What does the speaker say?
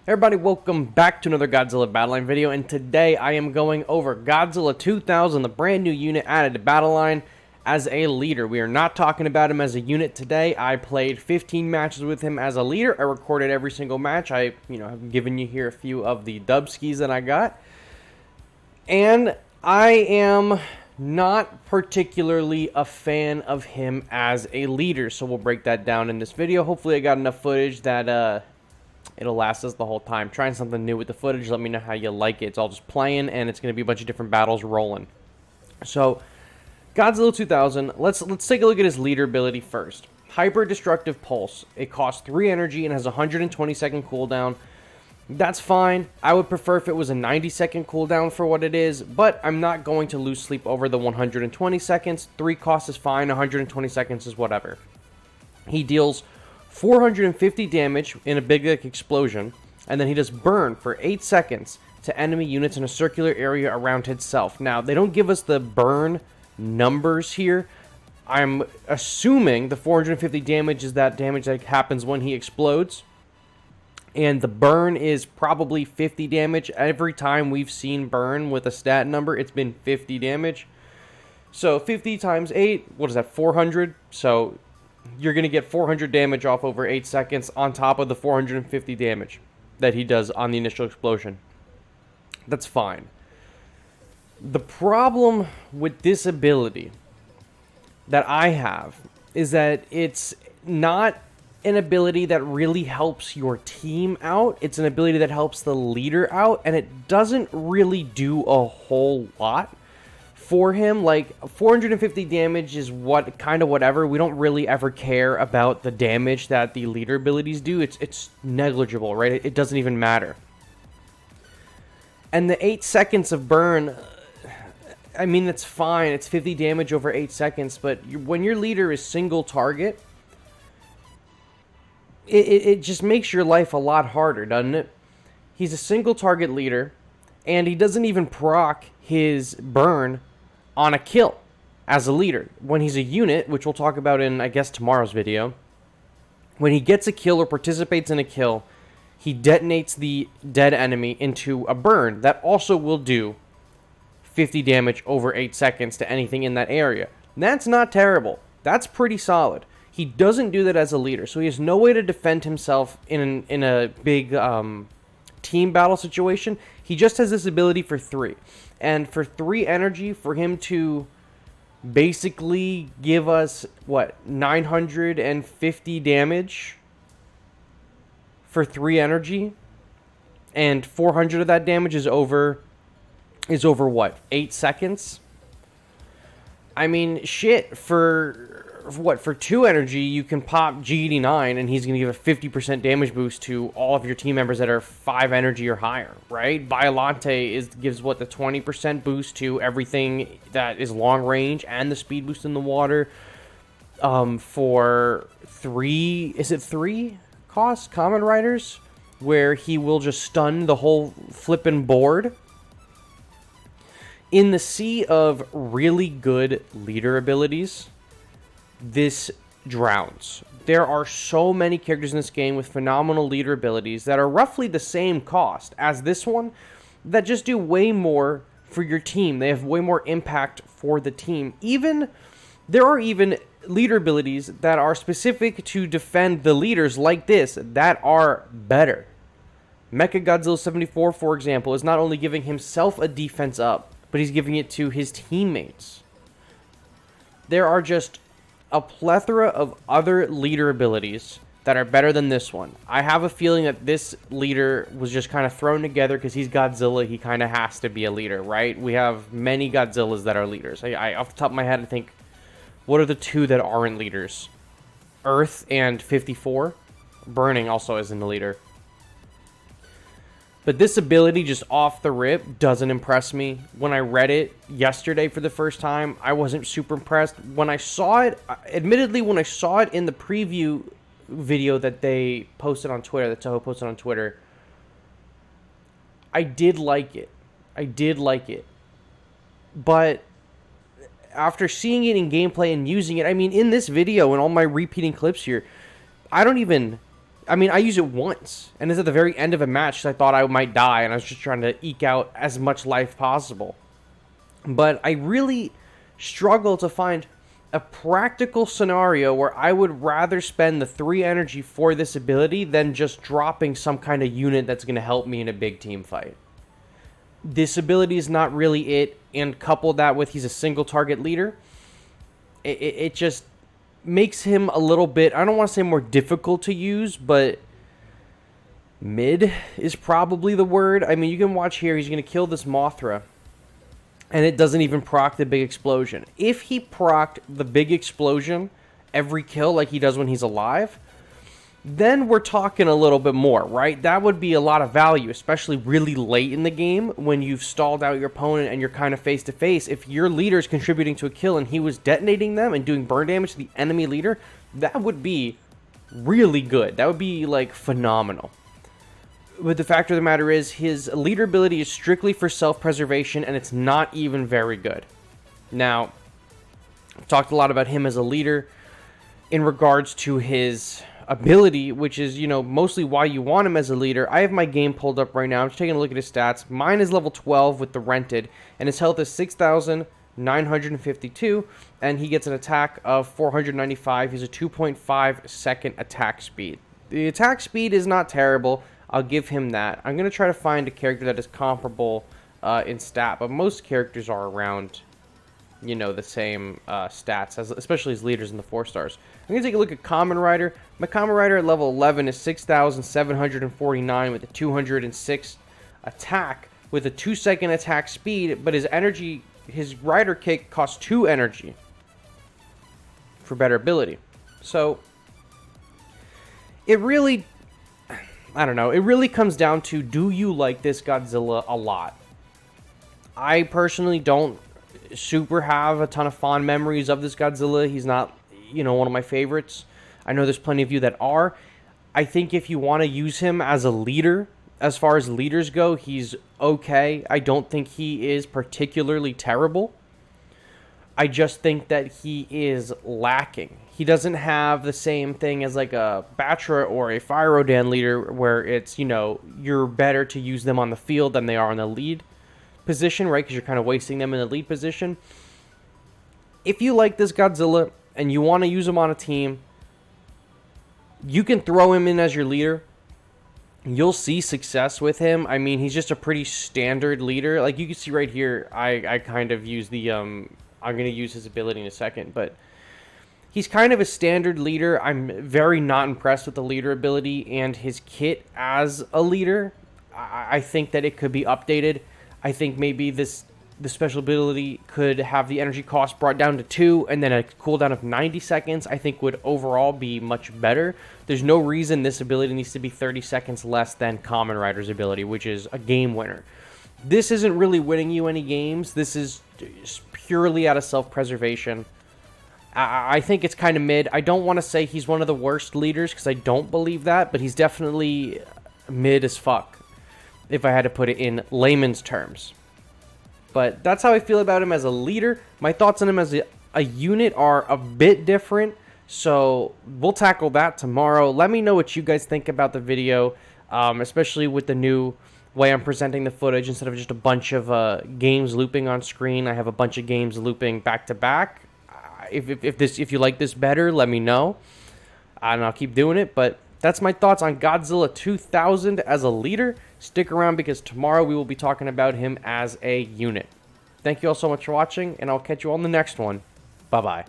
Everybody, welcome back to another Godzilla Battleline video, and today I am going over Godzilla 2000, the brand new unit added to Battleline as a leader. We are not talking about him as a unit today. I played 15 matches with him as a leader. I recorded every single match. I, have given you here a few of the dub skis that I got. And I am not particularly a fan of him as a leader, so we'll break that down in this video. Hopefully I got enough footage that it'll last us the whole time. Trying something new with the footage. Let me know how you like it. It's all just playing, and it's going to be a bunch of different battles rolling. So, Godzilla 2000. Let's take a look at his leader ability first. Hyper Destructive Pulse. It costs 3 energy and has a 120-second cooldown. That's fine. I would prefer if it was a 90-second cooldown for what it is, but I'm not going to lose sleep over the 120 seconds. 3 cost is fine. 120 seconds is whatever. He deals 450 damage in a big explosion, and then he does burn for 8 seconds to enemy units in a circular area around itself. Now, they don't give us the burn numbers here. I'm assuming the 450 damage is that damage that happens when he explodes, and the burn is probably 50 damage. Every time we've seen burn with a stat number, it's been 50 damage. So 50 times 8, what is that, 400? So you're going to get 400 damage off over 8 seconds on top of the 450 damage that he does on the initial explosion. That's fine. The problem with this ability that I have is that it's not an ability that really helps your team out. It's an ability that helps the leader out, and it doesn't really do a whole lot for him. Like, 450 damage is whatever. We don't really ever care about the damage that the leader abilities do. It's negligible, right? It doesn't even matter. And the 8 seconds of burn, I mean, that's fine. It's 50 damage over 8 seconds, but when your leader is single target, it just makes your life a lot harder, doesn't it? He's a single target leader, and he doesn't even proc his burn on a kill as a leader. When he's a unit, which we'll talk about in, I guess, tomorrow's video, when he gets a kill or participates in a kill, he detonates the dead enemy into a burn that also will do 50 damage over 8 seconds to anything in that area. That's not terrible. That's pretty solid. He doesn't do that as a leader, so he has no way to defend himself in a big team battle situation. He just has this ability for 3. And for 3 energy, for him to basically give us, 950 damage for 3 energy, and 400 of that damage is over what, 8 seconds? I mean, shit, for 2 energy, you can pop G89, and he's going to give a 50% damage boost to all of your team members that are 5 energy or higher, right? Biollante gives, the 20% boost to everything that is long range, and the speed boost in the water. For 3 cost Common Riders, where he will just stun the whole flippin' board. In the sea of really good leader abilities, this drowns. There are so many characters in this game with phenomenal leader abilities that are roughly the same cost as this one, that just do way more for your team. They have way more impact for the team. There are even leader abilities that are specific to defend the leaders like this that are better. Mechagodzilla 74, for example, is not only giving himself a defense up, but he's giving it to his teammates. There are just a plethora of other leader abilities that are better than this one. I have a feeling that this leader was just kind of thrown together because he's Godzilla. He kind of has to be a leader, right? We have many Godzillas that are leaders. I off the top of my head, I think, what are the 2 that aren't leaders? Earth and 54. Burning also isn't a leader. But this ability, just off the rip, doesn't impress me. When I read it yesterday for the first time, I wasn't super impressed. When I saw it, admittedly, when I saw it in the preview video that they posted on Twitter, that Toho posted on Twitter, I did like it. But after seeing it in gameplay and using it, I mean, in this video and all my repeating clips here, I don't even I mean, I used it once, and it's at the very end of a match 'cause I thought I might die, and I was just trying to eke out as much life possible. But I really struggle to find a practical scenario where I would rather spend the 3 energy for this ability than just dropping some kind of unit that's going to help me in a big team fight. This ability is not really it, and couple that with he's a single target leader, it just makes him a little bit, I don't want to say more difficult to use, but mid is probably the word. I mean, you can watch here, he's going to kill this Mothra, and it doesn't even proc the big explosion. If he procced the big explosion every kill like he does when he's alive, then we're talking a little bit more, right? That would be a lot of value, especially really late in the game when you've stalled out your opponent and you're kind of face to face. If your leader is contributing to a kill and he was detonating them and doing burn damage to the enemy leader, that would be really good. That would be like phenomenal. But the fact of the matter is, his leader ability is strictly for self-preservation, and it's not even very good. Now, I've talked a lot about him as a leader in regards to his ability, which is, you know, mostly why you want him as a leader. I have my game pulled up right now. I'm just taking a look at his stats. Mine is level 12 with the rented, and his health is 6,952, and he gets an attack of 495. He's a 2.5 second attack speed. The attack speed is not terrible. I'll give him that. I'm going to try to find a character that is comparable in stat, but most characters are around, you know, the same stats, as especially as leaders in the 4 stars. I'm going to take a look at Kamen Rider. My Kamen Rider at level 11 is 6,749 with a 206 attack with a 2-second attack speed, but his energy, his Rider Kick costs 2 energy for better ability. So, it really, I don't know, it really comes down to, do you like this Godzilla a lot? I personally don't super have a ton of fond memories of this Godzilla. He's not, you know, one of my favorites. I know there's plenty of you that are. I think if you want to use him as a leader, as far as leaders go, he's okay. I don't think he is particularly terrible. I just think that he is lacking. He doesn't have the same thing as like a Batra or a Fire Rodan leader where it's, you know, you're better to use them on the field than they are in the lead position, right? Because you're kind of wasting them in the lead position. If you like this Godzilla and you want to use him on a team, you can throw him in as your leader. You'll see success with him. I mean, he's just a pretty standard leader. Like you can see right here, I kind of use the, I'm going to use his ability in a second, but he's kind of a standard leader. I'm very not impressed with the leader ability and his kit as a leader. I think that it could be updated. I think maybe the special ability could have the energy cost brought down to 2 and then a cooldown of 90 seconds. I think would overall be much better. There's no reason this ability needs to be 30 seconds less than Kamen Rider's ability, which is a game winner. This isn't really winning you any games. This is purely out of self-preservation. I think it's kind of mid. I don't want to say he's one of the worst leaders because I don't believe that, but he's definitely mid as fuck, if I had to put it in layman's terms. But that's how I feel about him as a leader. My thoughts on him as a unit are a bit different, so we'll tackle that tomorrow. Let me know what you guys think about the video, especially with the new way I'm presenting the footage. Instead of just a bunch of games looping on screen, I have a bunch of games looping back to back. If you like this better, let me know, and I'll keep doing it. But that's my thoughts on Godzilla 2000 as a leader. Stick around because tomorrow we will be talking about him as a unit. Thank you all so much for watching, and I'll catch you on the next one. Bye-bye.